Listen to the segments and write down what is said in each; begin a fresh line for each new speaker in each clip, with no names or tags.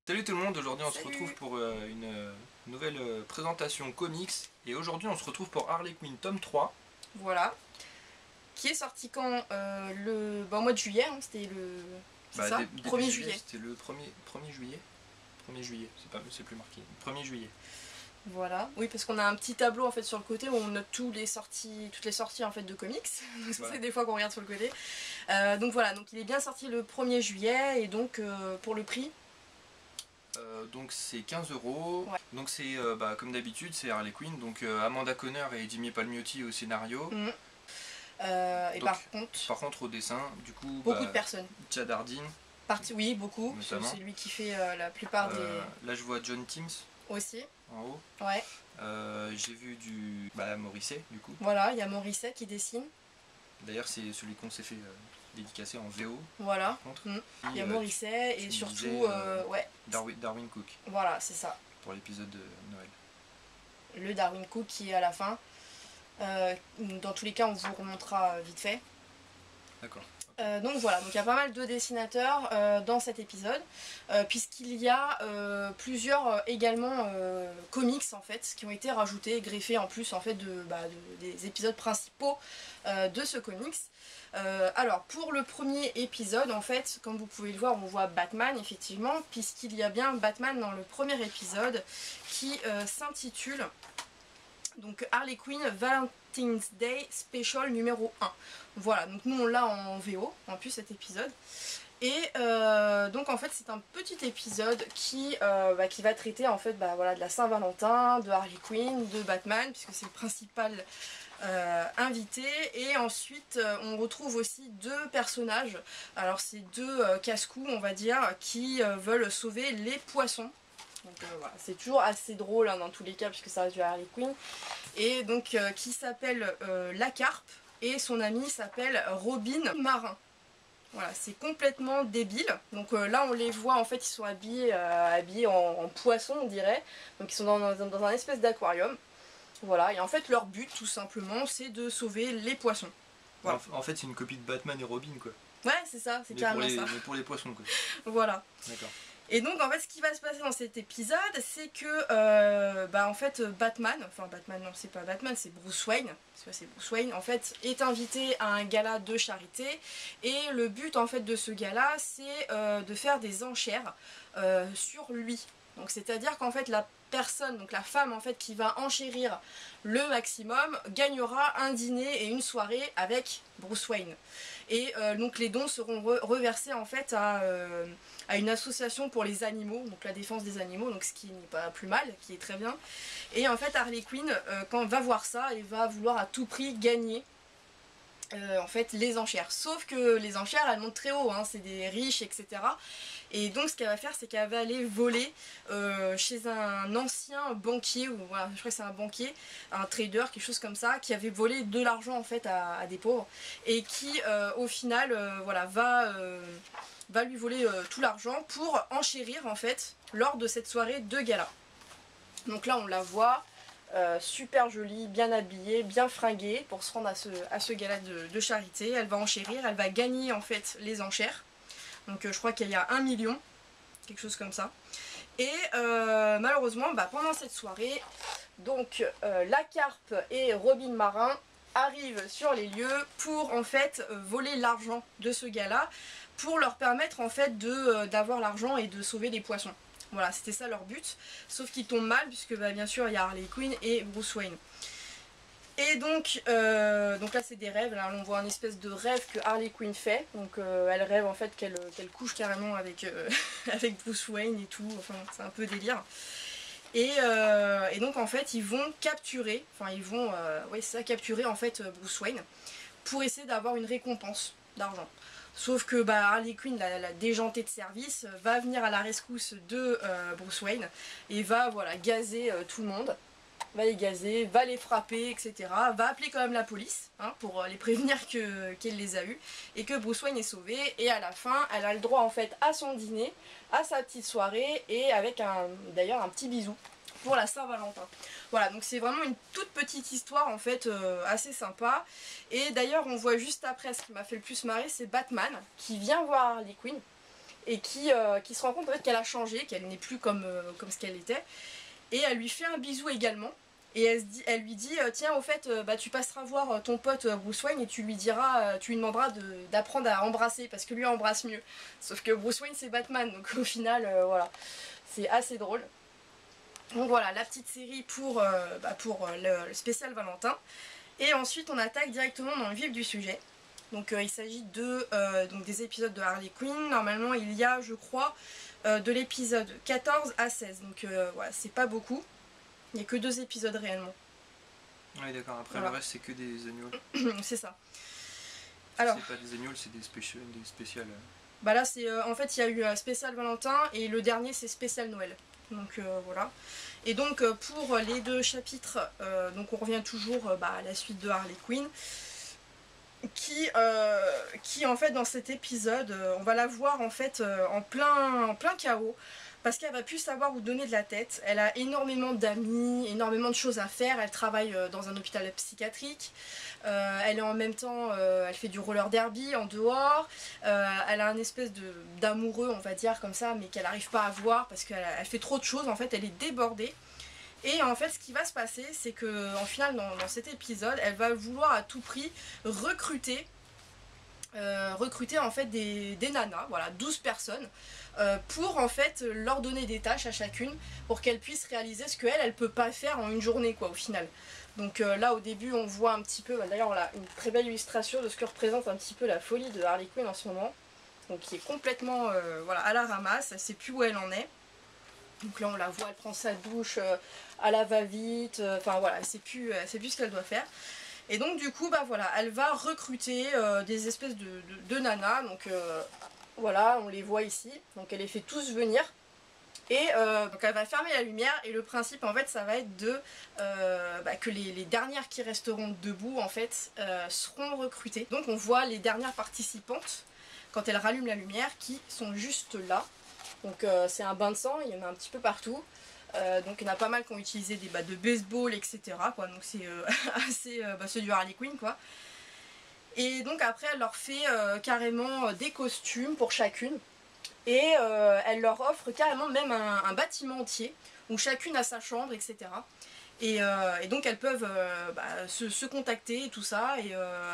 Salut tout le monde, aujourd'hui on se
Salut.
retrouve pour une nouvelle présentation comics. Et aujourd'hui on se retrouve pour Harley Quinn tome 3.
Voilà. Qui est sorti quand au mois de juillet, hein, c'était le. C'est ça
Début
1er juillet.
C'était le 1er juillet. 1er juillet, c'est plus marqué. 1er juillet.
Voilà. Oui, parce qu'on a un petit tableau en fait sur le côté où on note toutes les sorties en fait de comics. Donc
Voilà.
c'est des fois qu'on regarde sur le côté. Donc voilà, donc il est bien sorti le 1er juillet et donc pour le prix.
Donc c'est 15 €.
Ouais.
Donc c'est comme d'habitude, c'est Harley Quinn. Donc Amanda Conner et Jimmy Palmiotti au scénario.
Et
Donc,
par contre,
au dessin, du coup,
beaucoup de personnes.
Chad Hardin.
Oui, beaucoup.
Notamment.
C'est lui qui fait la plupart des.
Là je vois John Timms
Aussi.
en haut.
Ouais.
J'ai vu du Morrissey du coup.
Voilà, il y a Morrissey qui dessine.
D'ailleurs c'est celui qu'on s'est fait dédicacer en VO.
Voilà.
Par contre.
Il y a Morrissey et surtout ouais.
Darwin Cook
Voilà, c'est ça.
pour l'épisode de Noël.
Le Darwin Cook qui est à la fin. Dans tous les cas, on vous remontera vite fait.
D'accord.
Donc voilà, donc il y a pas mal de dessinateurs dans cet épisode, puisqu'il y a plusieurs également comics en fait qui ont été rajoutés, greffés en plus en fait des épisodes principaux de ce comics. Alors pour le premier épisode en fait, comme vous pouvez le voir, on voit Batman effectivement, puisqu'il y a bien Batman dans le premier épisode qui s'intitule donc Harley Quinn Valentine's Day Special numéro 1. Voilà, donc nous on l'a en VO en plus cet épisode. Et donc en fait c'est un petit épisode qui va traiter en fait de la Saint-Valentin, de Harley Quinn, de Batman, puisque c'est le principal invité. Et ensuite on retrouve aussi deux personnages, alors c'est deux casse-cou on va dire, qui veulent sauver les poissons. Donc voilà, c'est toujours assez drôle hein, dans tous les cas puisque ça reste du Harley Quinn. Et donc qui s'appelle La Carpe et son ami s'appelle Robin Marin. Voilà, c'est complètement débile. Donc là on les voit en fait, ils sont habillés en poisson on dirait. Donc ils sont dans un espèce d'aquarium. Voilà, et en fait leur but tout simplement c'est de sauver les poissons. Voilà.
En fait c'est une copie de Batman et Robin quoi.
Ouais c'est ça, c'est carrément ça.
Mais pour les poissons quoi.
Voilà.
D'accord.
Et donc en fait ce qui va se passer dans cet épisode c'est que en fait Batman non c'est pas Batman, c'est Bruce Wayne, c'est Bruce Wayne en fait est invité à un gala de charité et le but en fait de ce gala c'est de faire des enchères sur lui. Donc c'est à dire qu'en fait la personne, donc la femme en fait qui va enchérir le maximum gagnera un dîner et une soirée avec Bruce Wayne. Et donc les dons seront reversés en fait à une association pour les animaux, donc la défense des animaux, donc ce qui n'est pas plus mal, qui est très bien. Et en fait Harley Quinn quand on va voir ça, elle va vouloir à tout prix gagner en fait les enchères, sauf que les enchères elles montent très haut, hein, c'est des riches etc. Et donc ce qu'elle va faire c'est qu'elle va aller voler chez un ancien banquier, ou voilà, je crois que c'est un banquier, un trader, quelque chose comme ça, qui avait volé de l'argent en fait à des pauvres et qui au final va lui voler tout l'argent pour enchérir en fait lors de cette soirée de gala. Donc là on la voit super jolie, bien habillée, bien fringuée pour se rendre à ce gala de charité. Elle va enchérir, elle va gagner en fait les enchères. Donc je crois qu'il y a 1 million, quelque chose comme ça. Et malheureusement pendant cette soirée, donc La Carpe et Robin Marin arrivent sur les lieux pour en fait voler l'argent de ce gala pour leur permettre en fait d'avoir l'argent et de sauver les poissons. Voilà, c'était ça leur but, sauf qu'ils tombent mal puisque bien sûr il y a Harley Quinn et Bruce Wayne. Et donc là c'est des rêves, là on voit un espèce de rêve que Harley Quinn fait, donc elle rêve en fait qu'elle couche carrément avec, avec Bruce Wayne et tout, enfin c'est un peu délire. Et donc en fait ils vont capturer, capturer en fait Bruce Wayne pour essayer d'avoir une récompense d'argent. Sauf que Harley Quinn, la déjantée de service, va venir à la rescousse de Bruce Wayne et va gazer tout le monde. Va les gazer, va les frapper, etc. Va appeler quand même la police hein, pour les prévenir qu'elle les a eus et que Bruce Wayne est sauvé. Et à la fin, elle a le droit en fait à son dîner, à sa petite soirée et avec d'ailleurs un petit bisou pour la Saint-Valentin. Voilà, donc c'est vraiment une toute petite histoire en fait assez sympa. Et d'ailleurs on voit juste après, ce qui m'a fait le plus marrer, c'est Batman qui vient voir Harley Quinn et qui se rend compte en fait, qu'elle a changé, qu'elle n'est plus comme ce qu'elle était. Et elle lui fait un bisou également. Et elle lui dit tiens, au fait, tu passeras voir ton pote Bruce Wayne et tu lui demanderas d'apprendre à embrasser parce que lui embrasse mieux. Sauf que Bruce Wayne c'est Batman, donc au final, voilà, c'est assez drôle. Donc voilà, la petite série pour le spécial Valentin. Et ensuite on attaque directement dans le vif du sujet. Donc il s'agit donc des épisodes de Harley Quinn. Normalement il y a, je crois, de l'épisode 14 à 16. Donc voilà, c'est pas beaucoup. Il n'y a que 2 épisodes réellement.
Oui, d'accord. Après,
voilà.
Le reste, c'est que des annuals.
C'est ça.
Alors, c'est pas des annuals, c'est des spéciales.
Bah là, c'est en fait, il y a eu un spécial Valentin et le dernier, c'est spécial Noël. Donc voilà. Et donc, pour les 2 chapitres, donc on revient toujours à la suite de Harley Quinn. Qui en fait, dans cet épisode, on va la voir en fait en plein chaos. Parce qu'elle va plus savoir où donner de la tête. Elle a énormément d'amis, énormément de choses à faire. Elle travaille dans un hôpital psychiatrique. Elle est en même temps, elle fait du roller derby en dehors. Elle a un espèce d'amoureux, on va dire comme ça, mais qu'elle n'arrive pas à voir parce qu'elle fait trop de choses. En fait, elle est débordée. Et en fait, ce qui va se passer, c'est que en final, dans cet épisode, elle va vouloir à tout prix recruter en fait des nanas, voilà, 12 personnes. Pour en fait leur donner des tâches à chacune pour qu'elles puissent réaliser ce qu'elle peut pas faire en une journée quoi au final. Donc là au début on voit un petit peu, d'ailleurs on a une très belle illustration de ce que représente un petit peu la folie de Harley Quinn en ce moment. Donc qui est complètement voilà, à la ramasse, elle sait plus où elle en est. Donc là on la voit, elle prend sa douche à la va-vite, enfin voilà, elle sait plus ce qu'elle doit faire. Et donc du coup voilà, elle va recruter des espèces de nanas, donc voilà, on les voit ici, donc elle les fait tous venir. Et donc elle va fermer la lumière et le principe en fait ça va être que les dernières qui resteront debout en fait seront recrutées. Donc on voit les dernières participantes quand elle rallume la lumière qui sont juste là. Donc c'est un bain de sang, il y en a un petit peu partout. Donc il y en a pas mal qui ont utilisé des battes de baseball, etc. quoi. Donc c'est c'est du Harley Quinn quoi. Et donc après elle leur fait carrément des costumes pour chacune. Et elle leur offre carrément même un bâtiment entier où chacune a sa chambre, etc. Et donc elles peuvent se contacter et tout ça.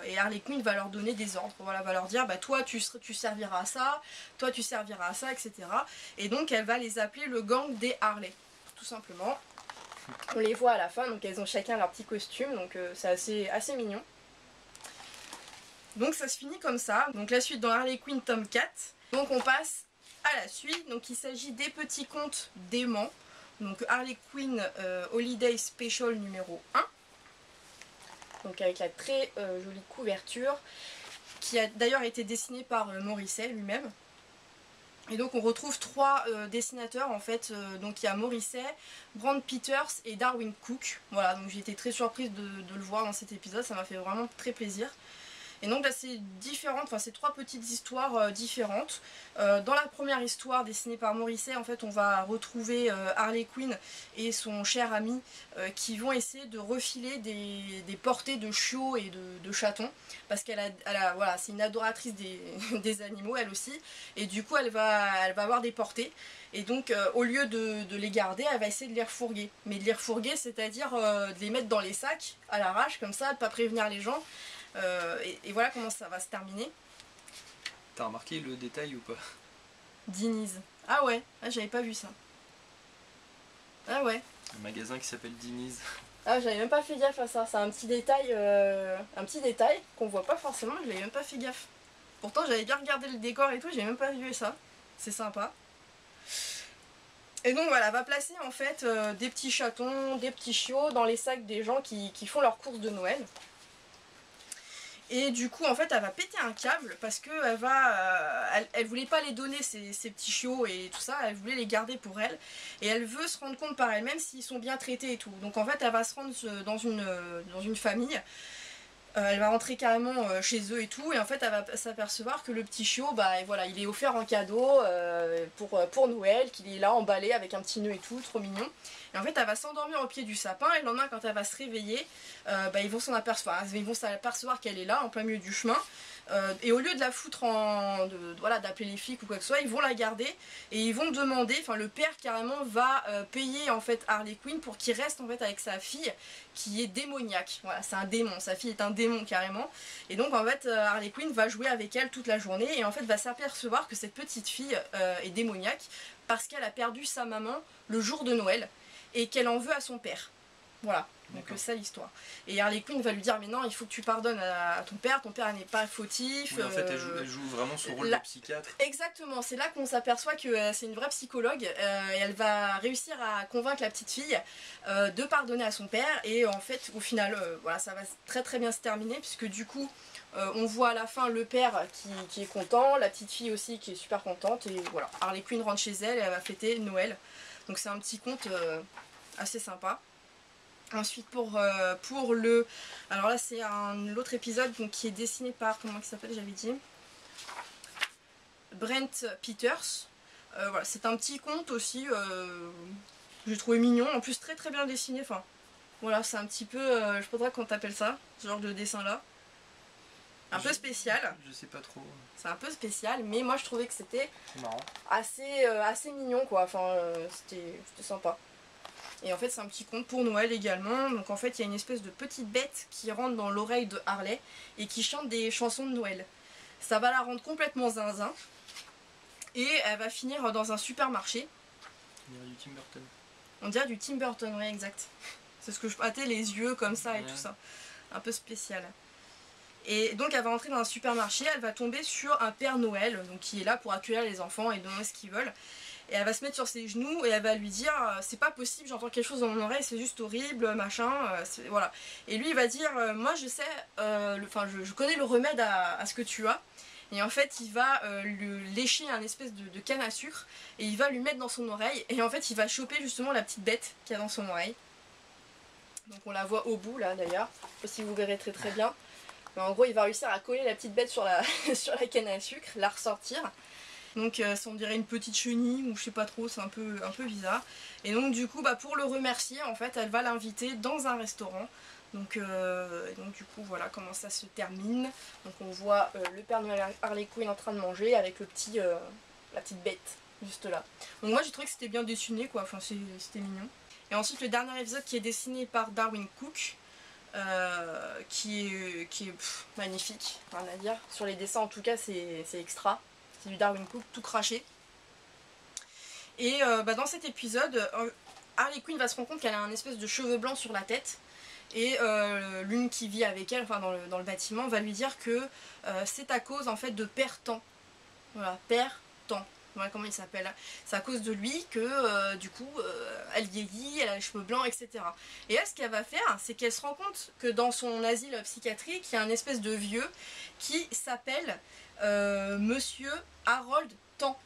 Et Harley Quinn va leur donner des ordres. Voilà, va leur dire toi tu serviras à ça, toi tu serviras à ça, etc. Et donc elle va les appeler le gang des Harley, tout simplement. On les voit à la fin, donc elles ont chacun leur petit costume, donc c'est assez mignon. Donc ça se finit comme ça. Donc la suite dans Harley Quinn tome 4. Donc on passe à la suite. Donc il s'agit des petits contes d'aimants. Donc Harley Quinn Holiday Special numéro 1. Donc avec la très jolie couverture. Qui a d'ailleurs été dessinée par Morrissey lui-même. Et donc on retrouve 3 dessinateurs en fait. Donc il y a Morrissey, Brand Peters et Darwin Cook. Voilà, donc j'ai été très surprise de le voir dans cet épisode. Ça m'a fait vraiment très plaisir. Et donc là c'est différent, enfin c'est 3 petites histoires différentes. Dans la première histoire dessinée par Morrissey, en fait on va retrouver Harley Quinn et son cher ami qui vont essayer de refiler des portées de chiots et de chatons. Parce voilà, c'est une adoratrice des animaux elle aussi. Et du coup elle va avoir des portées. Et donc au lieu de les garder, elle va essayer de les refourguer. Mais de les refourguer, c'est-à-dire de les mettre dans les sacs à l'arrache comme ça, de pas prévenir les gens. Et voilà comment ça va se terminer.
T'as remarqué le détail ou pas?
Diniz. Ah ouais, j'avais pas vu ça. Ah ouais.
Un magasin qui s'appelle Diniz.
Ah j'avais même pas fait gaffe à ça. C'est un petit détail qu'on voit pas forcément, je l'avais même pas fait gaffe. Pourtant j'avais bien regardé le décor et tout, j'ai même pas vu ça. C'est sympa. Et donc voilà, va placer en fait des petits chatons, des petits chiots dans les sacs des gens qui font leurs courses de Noël. Et du coup en fait elle va péter un câble parce que elle voulait pas les donner ces petits chiots et tout ça, elle voulait les garder pour elle. Et elle veut se rendre compte par elle-même s'ils sont bien traités et tout. Donc en fait elle va se rendre dans une famille. Elle va rentrer carrément chez eux et tout, et en fait elle va s'apercevoir que le petit chiot, voilà, il est offert en cadeau pour Noël, qu'il est là emballé avec un petit nœud et tout, trop mignon. Et en fait elle va s'endormir au pied du sapin, et le lendemain quand elle va se réveiller, ils vont s'apercevoir qu'elle est là en plein milieu du chemin. Et au lieu de la foutre voilà, d'appeler les flics ou quoi que ce soit, ils vont la garder et ils vont demander, enfin le père carrément va payer en fait Harley Quinn pour qu'il reste en fait avec sa fille qui est démoniaque. Voilà, c'est un démon, sa fille est un démon carrément. Et donc en fait Harley Quinn va jouer avec elle toute la journée et en fait va s'apercevoir que cette petite fille est démoniaque parce qu'elle a perdu sa maman le jour de Noël et qu'elle en veut à son père. Voilà, donc c'est ça l'histoire. Et Harley Quinn va lui dire mais non, il faut que tu pardonnes à ton père n'est pas fautif.
Oui, en fait elle joue vraiment son rôle de psychiatre.
Exactement, c'est là qu'on s'aperçoit que c'est une vraie psychologue et elle va réussir à convaincre la petite fille de pardonner à son père et en fait au final voilà, ça va très très bien se terminer puisque du coup on voit à la fin le père qui est content, la petite fille aussi qui est super contente et voilà, Harley Quinn rentre chez elle et elle va fêter Noël. Donc c'est un petit conte assez sympa. Ensuite pour le... Alors là c'est l'autre épisode donc, qui est dessiné par... Comment il s'appelle j'avais dit Brent Peters. Voilà, c'est un petit conte aussi. J'ai trouvé mignon. En plus très très bien dessiné. Enfin voilà, c'est un petit peu... je sais pas trop comment t'appelles ça, ce genre de dessin là. Un peu spécial.
Je sais pas trop.
C'est un peu spécial mais moi je trouvais que c'était
marrant.
Assez mignon quoi. Enfin c'était sympa. Et en fait c'est un petit conte pour Noël également, donc en fait il y a une espèce de petite bête qui rentre dans l'oreille de Harley et qui chante des chansons de Noël. Ça va la rendre complètement zinzin et elle va finir dans un supermarché.
On dirait du Tim Burton.
On dirait du Tim Burton, oui exact. C'est ce que je pâtais, les yeux comme ça et tout ça. Un peu spécial. Et donc elle va entrer dans un supermarché, elle va tomber sur un Père Noël donc, qui est là pour accueillir les enfants et donner ce qu'ils veulent. Et elle va se mettre sur ses genoux et elle va lui dire c'est pas possible, j'entends quelque chose dans mon oreille, c'est juste horrible, machin, voilà. Et lui il va dire moi je sais, je connais le remède à ce que tu as. Et en fait il va lui lécher un espèce de canne à sucre et il va lui mettre dans son oreille. Et en fait il va choper justement la petite bête qu'il y a dans son oreille. Donc on la voit au bout là d'ailleurs, je sais pas si vous verrez très très bien. Mais en gros il va réussir à coller la petite bête sur la, sur la canne à sucre, la ressortir. Donc on dirait une petite chenille ou je sais pas trop, c'est un peu bizarre. Et donc du coup pour le remercier en fait elle va l'inviter dans un restaurant. Donc du coup voilà comment ça se termine. Donc on voit le Père Noël Harley Quinn en train de manger avec la petite bête juste là. Donc moi j'ai trouvé que c'était bien dessiné quoi, enfin c'était mignon. Et ensuite le dernier épisode qui est dessiné par Darwyn Cooke. Qui est magnifique, rien à dire. Sur les dessins en tout cas c'est extra. C'est du Darwyn Cooke tout craché. Et dans cet épisode, Harley Quinn va se rendre compte qu'elle a un espèce de cheveux blancs sur la tête. Et l'une qui vit avec elle, enfin dans le bâtiment, va lui dire que c'est à cause en fait de Père Temps. Voilà, Père Temps. Voilà comment il s'appelle. C'est à cause de lui que du coup elle vieillit, elle a les cheveux blancs, etc. Et là ce qu'elle va faire, c'est qu'elle se rend compte que dans son asile psychiatrique, il y a un espèce de vieux qui s'appelle Monsieur Harold Temps.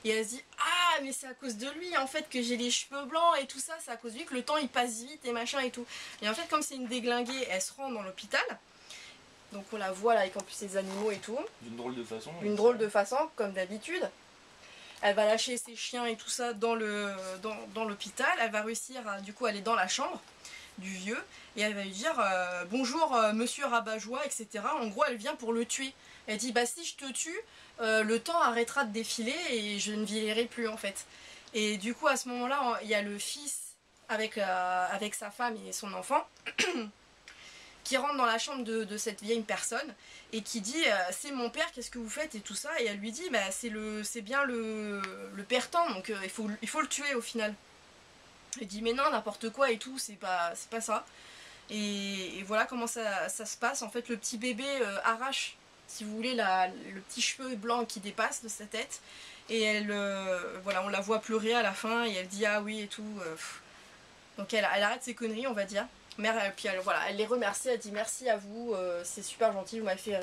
Et elle se dit ah mais c'est à cause de lui en fait que j'ai les cheveux blancs et tout ça, c'est à cause de lui que le temps il passe vite et machin et tout. Et en fait comme c'est une déglinguée, elle se rend dans l'hôpital. Donc on la voit là avec en plus ses animaux et tout.
D'une drôle de façon.
D'une drôle de façon, comme d'habitude. Elle va lâcher ses chiens et tout ça dans l'hôpital. Elle va réussir à du coup aller dans la chambre du vieux. Et elle va lui dire bonjour monsieur Rabat-Joie, etc. En gros elle vient pour le tuer. Elle dit bah si je te tue, le temps arrêtera de défiler et je ne vieillirai plus en fait. Et du coup à ce moment-là il y a le fils avec sa femme et son enfant. Qui rentre dans la chambre de cette vieille personne et qui dit c'est mon père, qu'est-ce que vous faites et tout ça, et elle lui dit bah, c'est bien le père Temps, donc il faut le tuer au final. Elle dit mais non n'importe quoi et tout, c'est pas ça. Et voilà comment ça se passe. En fait le petit bébé arrache si vous voulez le petit cheveu blanc qui dépasse de sa tête et elle voilà on la voit pleurer à la fin et elle dit ah oui et tout. Donc elle arrête ses conneries on va dire. Mère, puis elle les remercie, elle dit merci à vous, c'est super gentil, vous m'avez fait,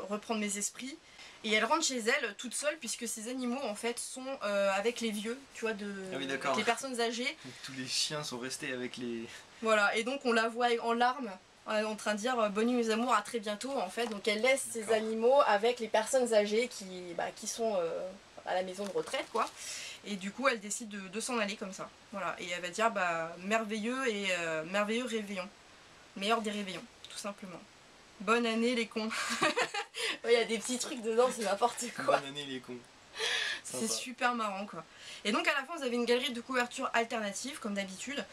reprendre mes esprits. Et elle rentre chez elle toute seule puisque ces animaux en fait sont avec les vieux, tu vois, avec les personnes âgées.
Donc, tous les chiens sont restés avec les...
Voilà, et donc on la voit en larmes, en train de dire bonne nuit mes amours, à très bientôt en fait. Donc elle laisse ces animaux avec les personnes âgées qui sont à la maison de retraite quoi. Et du coup elle décide de s'en aller comme ça. Voilà. Et elle va dire merveilleux et merveilleux réveillon. Meilleur des réveillons, tout simplement. Bonne année les cons. Il y a des petits trucs dedans, c'est n'importe quoi.
Bonne année les cons.
C'est super marrant quoi. Et donc à la fin vous avez une galerie de couverture alternative comme d'habitude.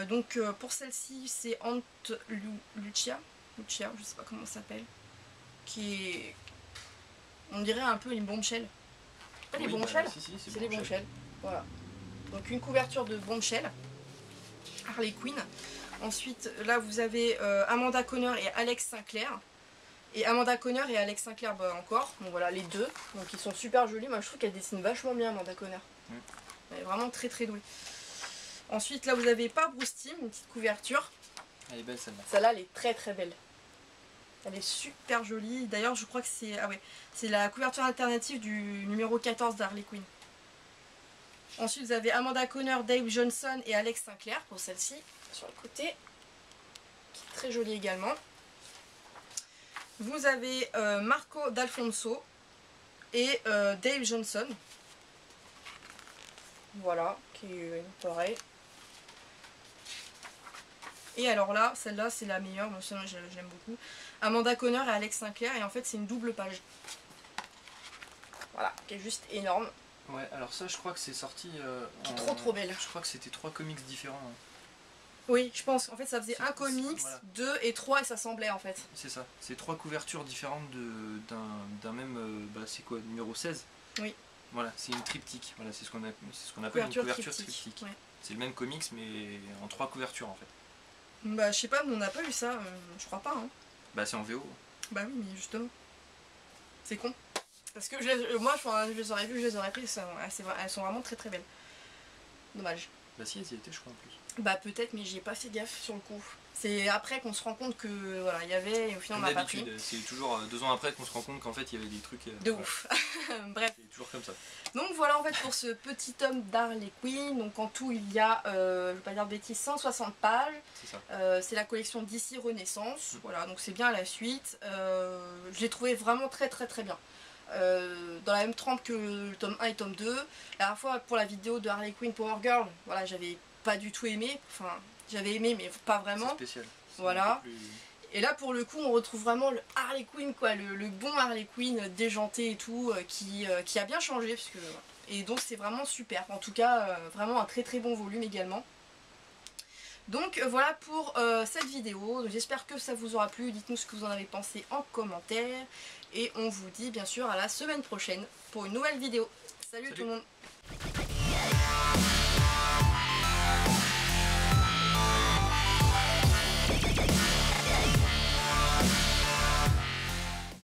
Donc pour celle-ci c'est Ant Lucia, je sais pas comment ça s'appelle. Qui est... On dirait un peu les bombshells. Pas les bombshells, c'est les bombshells. Voilà. Donc une couverture de bombshells. Harley Quinn. Ensuite là vous avez Amanda Conner et Alex Sinclair. Et Amanda Conner et Alex Sinclair bah, encore, donc voilà les deux, donc ils sont super jolis, moi je trouve qu'elle dessine vachement bien Amanda Conner, elle est vraiment très très douée. Ensuite là vous avez pas Bruce Timm, une petite couverture,
elle est belle celle-là.
Celle-là elle est très très belle, elle est super jolie, d'ailleurs je crois que c'est c'est la couverture alternative du numéro 14 d'Harley Quinn. Ensuite vous avez Amanda Conner, Dave Johnson et Alex Sinclair pour celle-ci, sur le côté, qui est très jolie également. Vous avez Marco D'Alfonso et Dave Johnson. Voilà, qui est pareil. Et alors là, celle-là c'est la meilleure, moi je l'aime beaucoup. Amanda Conner et Alex Sinclair, et en fait c'est une double page. Voilà, qui est juste énorme.
Ouais, alors ça je crois que c'est sorti...
qui est trop belle.
Je crois que c'était 3 comics différents.
Oui, je pense. En fait, ça faisait un comics, voilà. 2 et 3 et ça semblait en fait.
C'est ça. C'est 3 couvertures différentes d'un même... c'est quoi, numéro 16 ?
Oui.
Voilà, c'est une triptyque. Voilà, c'est ce qu'on appelle une couverture triptyque.
Ouais.
C'est le même comics mais en 3 couvertures en fait.
Bah, je sais pas, mais on n'a pas eu ça. Je crois pas. Hein.
Bah, c'est en VO.
Bah oui, mais justement. C'est con. Parce que moi, je les aurais vues, je les aurais prises. Elles sont vraiment très très belles. Dommage.
Bah si, elles y étaient je crois en plus.
Bah peut-être, mais j'ai pas fait gaffe sur le coup. C'est après qu'on se rend compte que voilà, il y avait et au final on n'a pas pris.
C'est toujours 2 ans après qu'on se rend compte qu'en fait il y avait des trucs...
de ouf. Bref.
C'est toujours comme ça.
Donc voilà en fait pour ce petit tome d'Harley Quinn. Donc en tout il y a, je vais pas dire de bêtises, 160 pages. C'est ça. C'est la collection DC Renaissance. Voilà, donc c'est bien la suite. Je l'ai trouvé vraiment très très très bien. Dans la même trempe que le tome 1 et tome 2. La dernière fois pour la vidéo de Harley Quinn Power Girl, voilà, j'avais pas du tout aimé, enfin j'avais aimé mais pas vraiment.
C'est spécial.
Voilà. Et là pour le coup on retrouve vraiment le Harley Quinn quoi, le bon Harley Quinn déjanté et tout, qui a bien changé parce que, et donc c'est vraiment super. En tout cas vraiment un très très bon volume également. Donc voilà pour cette vidéo, j'espère que ça vous aura plu, dites-nous ce que vous en avez pensé en commentaire. Et on vous dit bien sûr à la semaine prochaine pour une nouvelle vidéo. Salut tout le monde.